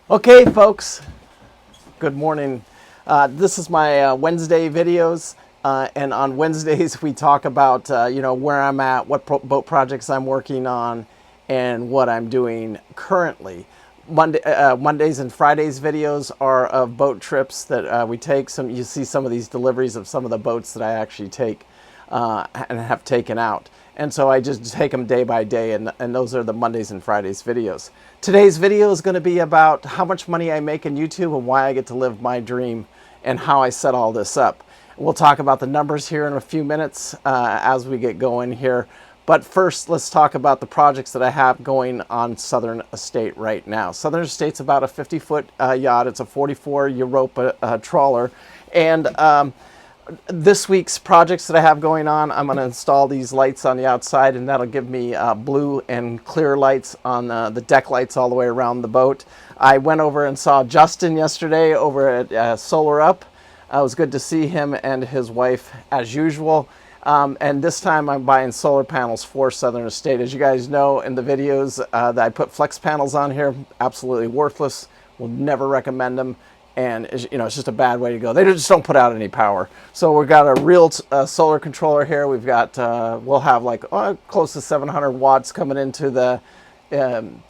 Okay, folks, good morning. This is my Wednesday videos, and on Wednesdays we talk about where I'm at, what boat projects I'm working on, and what I'm doing currently. Mondays and Fridays videos are of boat trips that we take. You see some of these deliveries of some of the boats that I actually take and have taken out. And so I just take them day by day, and those are the Mondays and Fridays videos. Today's video is going to be about how much money I make in YouTube and why I get to live my dream and how I set all this up. We'll talk about the numbers here in a few minutes as we get going here. But first, let's talk about the projects that I have going on Southern Estate right now. Southern Estate's about a 50-foot yacht. It's a 44 Europa trawler. And this week's projects that I have going on, I'm going to install these lights on the outside, and that'll give me blue and clear lights on the deck lights all the way around the boat. I went over and saw Justin yesterday over at Solar Up. It was good to see him and his wife as usual. And this time I'm buying solar panels for Southern Estate. As you guys know in the videos that I put flex panels on here, absolutely worthless. Will never recommend them. And it's just a bad way to go. They just don't put out any power. So we've got a real solar controller here. We've got, we'll have like close to 700 watts coming into the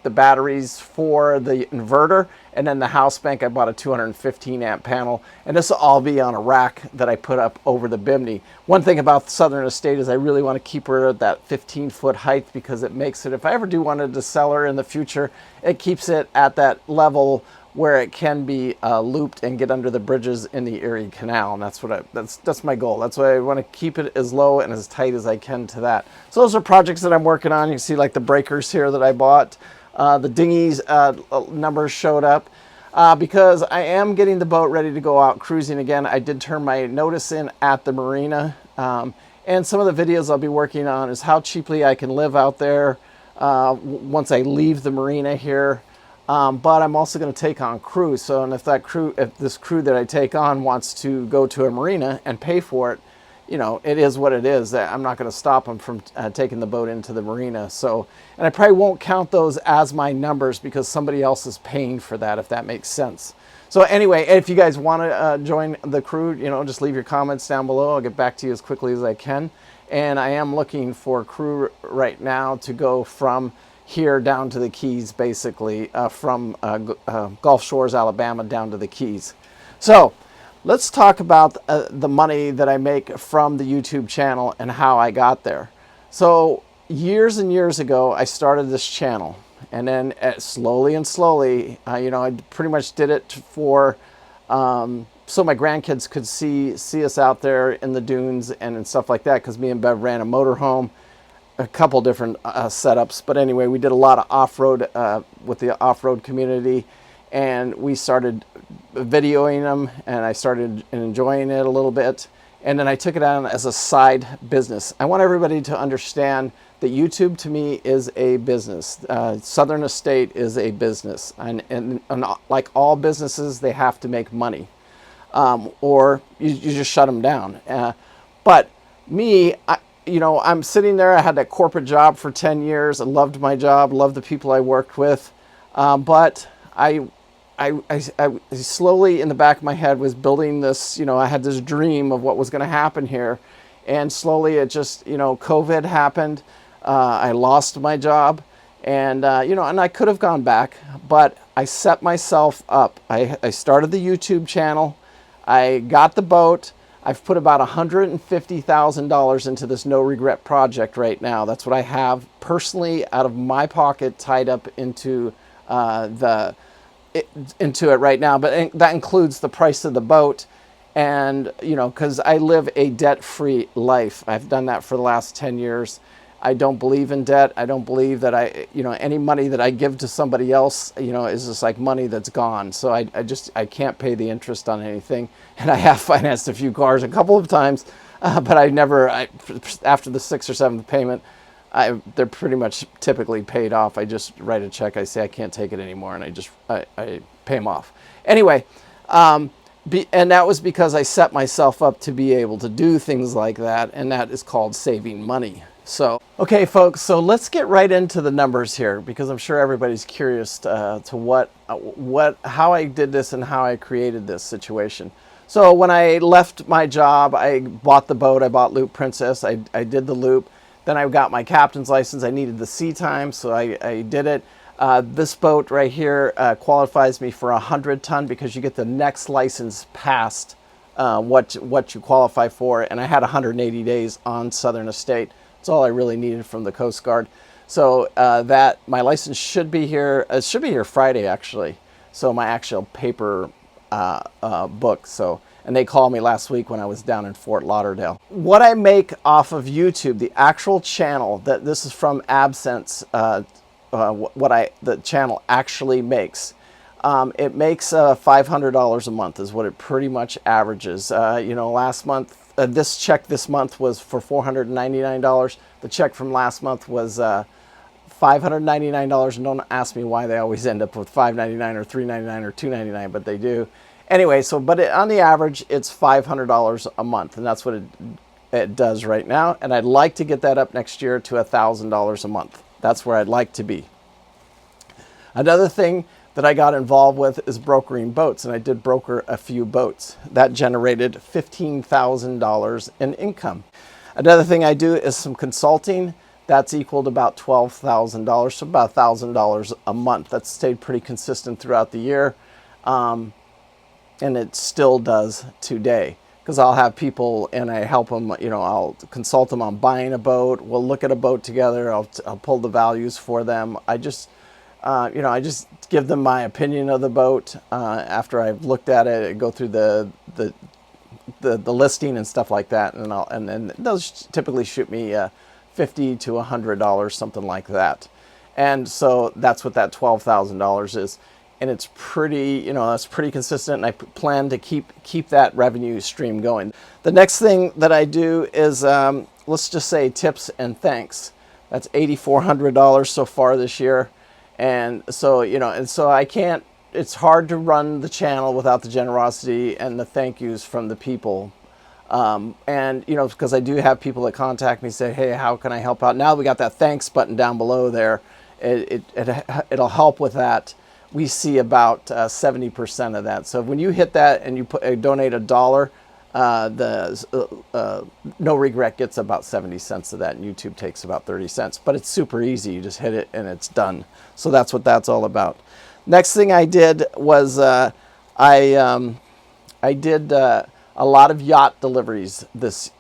batteries for the inverter. And then the house bank, I bought a 215 amp panel. And this will all be on a rack that I put up over the bimney. One thing about Southern Estate is I really want to keep her at that 15-foot height, because it makes it, if I ever do want to sell her in the future, it keeps it at that level where it can be looped and get under the bridges in the Erie Canal. And that's my goal. That's why I want to keep it as low and as tight as I can to that. So those are projects that I'm working on. You can see like the breakers here that I bought. The dinghies numbers showed up because I am getting the boat ready to go out cruising again. I did turn my notice in at the marina. And some of the videos I'll be working on is how cheaply I can live out there once I leave the marina here. But I'm also going to take on crew. So, and if this crew that I take on wants to go to a marina and pay for it, it is what it is. I'm not going to stop them from taking the boat into the marina. So, and I probably won't count those as my numbers because somebody else is paying for that, if that makes sense. So anyway, if you guys want to join the crew, just leave your comments down below. I'll get back to you as quickly as I can. And I am looking for crew right now to go from here down to the Keys, basically from Gulf Shores, Alabama, down to the Keys. So let's talk about the money that I make from the YouTube channel and how I got there. So years and years ago, I started this channel, and then slowly and slowly, I pretty much did it for so my grandkids could see us out there in the dunes and stuff like that, because me and Bev ran a motorhome. A couple different setups, but anyway, we did a lot of off-road with the off-road community, and we started videoing them, and I started enjoying it a little bit, and then I took it on as a side business. I want everybody to understand that YouTube to me is a business. Southern Estate is a business, and like all businesses, they have to make money, or you just shut them down. But me, I'm sitting there. I had that corporate job for 10 years. I loved my job, loved the people I worked with. But I slowly in the back of my head was building this, I had this dream of what was going to happen here. And slowly it just, COVID happened. I lost my job, and, and I could have gone back, but I set myself up. I started the YouTube channel. I got the boat. I've put about $150,000 into this no regret project right now. That's what I have personally out of my pocket tied up into into it right now. But that includes the price of the boat, and because I live a debt-free life. I've done that for the last 10 years. I don't believe in debt. I don't believe that any money that I give to somebody else, is just like money that's gone. So I can't pay the interest on anything. And I have financed a few cars a couple of times, but after the 6th or 7th payment, they're pretty much typically paid off. I just write a check. I say I can't take it anymore, and I pay them off. Anyway, and that was because I set myself up to be able to do things like that, and that is called saving money. So, okay, folks, so let's get right into the numbers here, because I'm sure everybody's curious to how I did this and how I created this situation. So when I left my job, I bought the boat. I bought Loop Princess. I did the loop. Then I got my captain's license. I needed the sea time, so I did it. This boat right here qualifies me for 100-ton, because you get the next license past what you qualify for. And I had 180 days on Southern Estate. That's all I really needed from the Coast Guard. So that my license should be here. It should be here Friday, actually. So my actual paper book. So, and they called me last week when I was down in Fort Lauderdale. What I make off of YouTube, the actual channel, that this is from AdSense, the channel actually makes. It makes $500 a month is what it pretty much averages. Last month, this check this month was for $499. The check from last month was $599, and don't ask me why they always end up with $599 or $399 or $299, but they do. Anyway, on the average, it's $500 a month, and that's what it does right now. And I'd like to get that up next year to $1,000 a month. That's where I'd like to be. Another thing that I got involved with is brokering boats, and I did broker a few boats. That generated $15,000 in income. Another thing I do is some consulting. That's equaled about $12,000, so about $1,000 a month. That's stayed pretty consistent throughout the year, and it still does today. Because I'll have people and I help them, I'll consult them on buying a boat. We'll look at a boat together. I'll pull the values for them. I just give them my opinion of the boat after I've looked at it. I go through the listing and stuff like that, and then those typically shoot me $50 to $100, something like that. And so that's what that $12,000 is. And it's pretty, that's pretty consistent, and I plan to keep that revenue stream going. The next thing that I do is, let's just say tips and thanks. That's $8,400 so far this year. And so, I can't, it's hard to run the channel without the generosity and the thank yous from the people. Because I do have people that contact me, say, hey, how can I help out? Now we got that thanks button down below there. It'll help with that. We see about 70% of that. So when you hit that and you donate $1, No Regret gets about 70 cents of that, and YouTube takes about 30 cents. But it's super easy. You just hit it and it's done. So that's what that's all about. Next thing I did was I did a lot of yacht deliveries this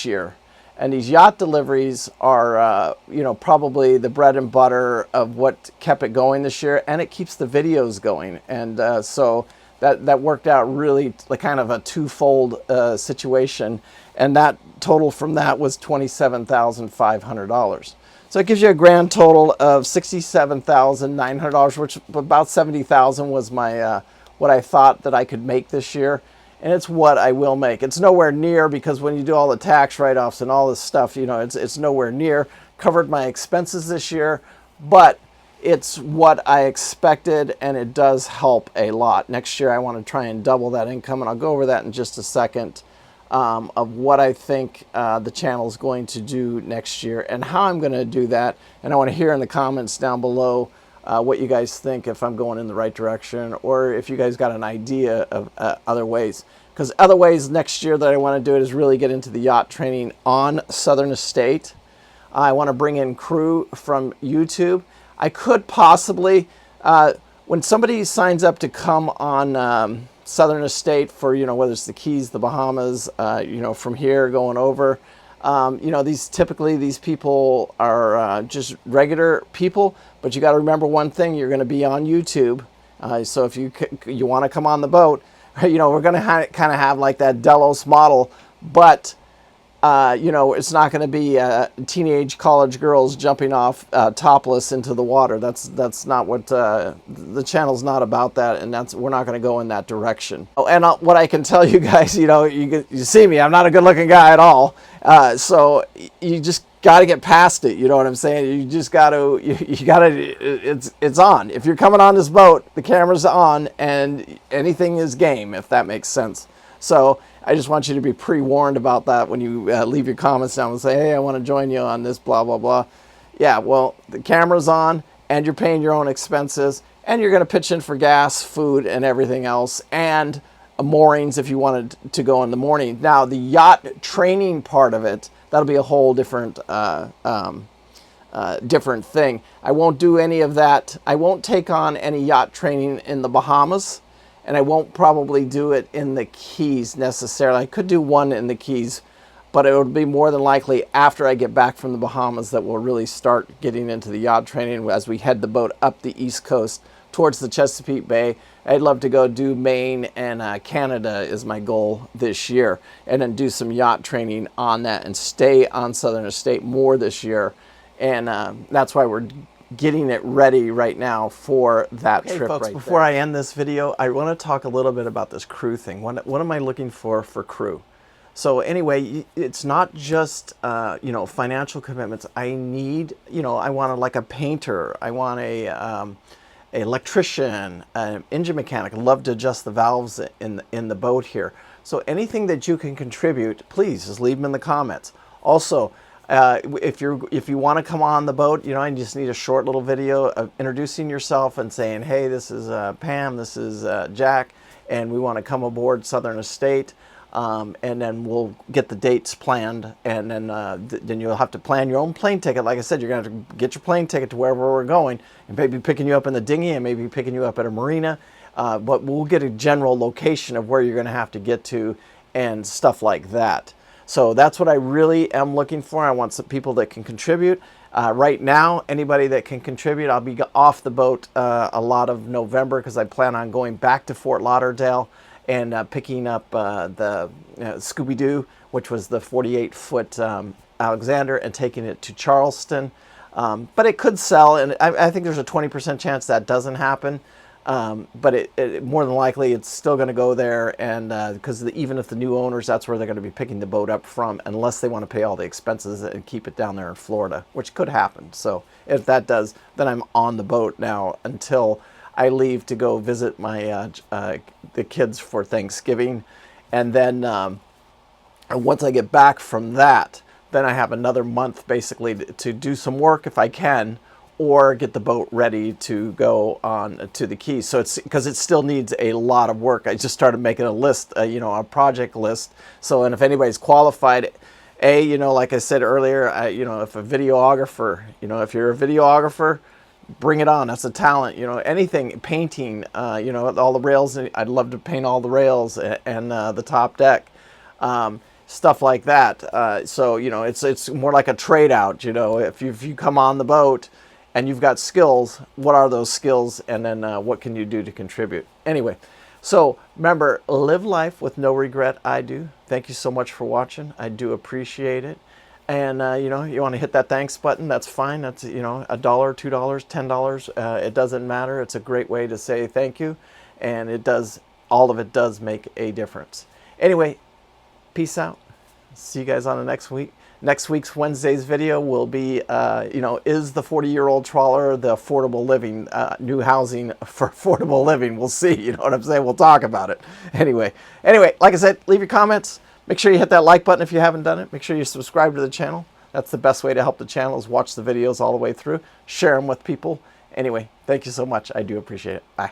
year. And these yacht deliveries are, probably the bread and butter of what kept it going this year, and it keeps the videos going. And so that worked out really like kind of a twofold situation. And that total from that was $27,500. So it gives you a grand total of $67,900, which about $70,000 was my what I thought that I could make this year. And it's what I will make. It's nowhere near, because when you do all the tax write-offs and all this stuff, it's nowhere near. Covered my expenses this year, but it's what I expected, and it does help a lot. Next year I want to try and double that income, and I'll go over that in just a second, of what I think the channel is going to do next year and how I'm going to do that. And I want to hear in the comments down below what you guys think, if I'm going in the right direction, or if you guys got an idea of other ways. Because other ways next year that I want to do it is really get into the yacht training on Southern Estate. I want to bring in crew from YouTube. I could possibly, when somebody signs up to come on Southern Estate for, whether it's the Keys, the Bahamas, from here going over, these people are just regular people, but you got to remember one thing: you're going to be on YouTube. So if you want to come on the boat, we're going to kind of have like that Delos model, but it's not going to be teenage college girls jumping off topless into the water. That's not what the channel's not about. That, and we're not going to go in that direction. Oh, and what I can tell you guys, you see me. I'm not a good-looking guy at all. So you just got to get past it. You know what I'm saying? You just got to. You got to. It's on. If you're coming on this boat, the camera's on, and anything is game. If that makes sense. So, I just want you to be pre-warned about that when you leave your comments down and say, hey, I want to join you on this, blah, blah, blah. Yeah, well, the camera's on, and you're paying your own expenses, and you're going to pitch in for gas, food, and everything else, and moorings if you wanted to go in the morning. Now, the yacht training part of it, that'll be a whole different different thing. I won't do any of that. I won't take on any yacht training in the Bahamas, and I won't probably do it in the Keys necessarily. I could do one in the Keys, but it would be more than likely after I get back from the Bahamas that we'll really start getting into the yacht training as we head the boat up the East Coast towards the Chesapeake Bay. I'd love to go do Maine and Canada is my goal this year, and then do some yacht training on that and stay on Southern Estate more this year. And that's why we're getting it ready right now for that trip, folks, right before I end this video, I want to talk a little bit about this crew thing. What am I looking for crew? So anyway, it's not just you know, financial commitments. I need, you know, I want like a painter. I want a electrician, an engine mechanic. I love to adjust the valves in the boat here. So anything that you can contribute, please just leave them in the comments. Also, if you want to come on the boat, you know, I just need a short little video of introducing yourself and saying, hey, this is Pam, this is Jack, and we want to come aboard Southern Estate. And then we'll get the dates planned, and then you'll have to plan your own plane ticket. Like I said, you're going to have to get your plane ticket to wherever we're going, and maybe picking you up in the dinghy, and maybe picking you up at a marina. But we'll get a general location of where you're going to have to get to and stuff like that. So that's what I really am looking for. I want some people that can contribute. Right now, anybody that can contribute, I'll be off the boat a lot of November because I plan on going back to Fort Lauderdale and picking up the Scooby-Doo, which was the 48-foot Alexander, and taking it to Charleston. But it could sell, and I think there's a 20% chance that doesn't happen. But it more than likely it's still going to go there, and because even if the new owners, that's where they're going to be picking the boat up from, unless they want to pay all the expenses and keep it down there in Florida, which could happen. So if that does, then I'm on the boat now until I leave to go visit my the kids for Thanksgiving, and then once I get back from that, then I have another month basically to do some work if I can, or get the boat ready to go on to the Keys. So it's because it still needs a lot of work. I just started making a list, you know, a project list. So, and if anybody's qualified, you know, like I said earlier, you know, if a videographer, you know, if you're a videographer, bring it on. That's a talent. You know, anything, painting, you know, all the rails. I'd love to paint all the rails and the top deck. Stuff like that. So, you know, it's more like a trade out. You know, if you come on the boat and you've got skills, what are those skills, and then what can you do to contribute? Anyway, so remember, live life with no regret. I do. Thank you so much for watching. I do appreciate it. And you know, you want to hit that thanks button, that's fine. That's, you know, $1, $2, $10. It doesn't matter. It's a great way to say thank you, and it does, all of it does make a difference. Anyway, peace out. See you guys on the next week. Next week's Wednesday's video will be, you know, is the 40-year-old trawler the affordable living, new housing for affordable living? We'll see, you know what I'm saying? We'll talk about it. Anyway, like I said, leave your comments. Make sure you hit that like button if you haven't done it. Make sure you subscribe to the channel. That's the best way to help the channel, is watch the videos all the way through. Share them with people. Anyway, thank you so much. I do appreciate it. Bye.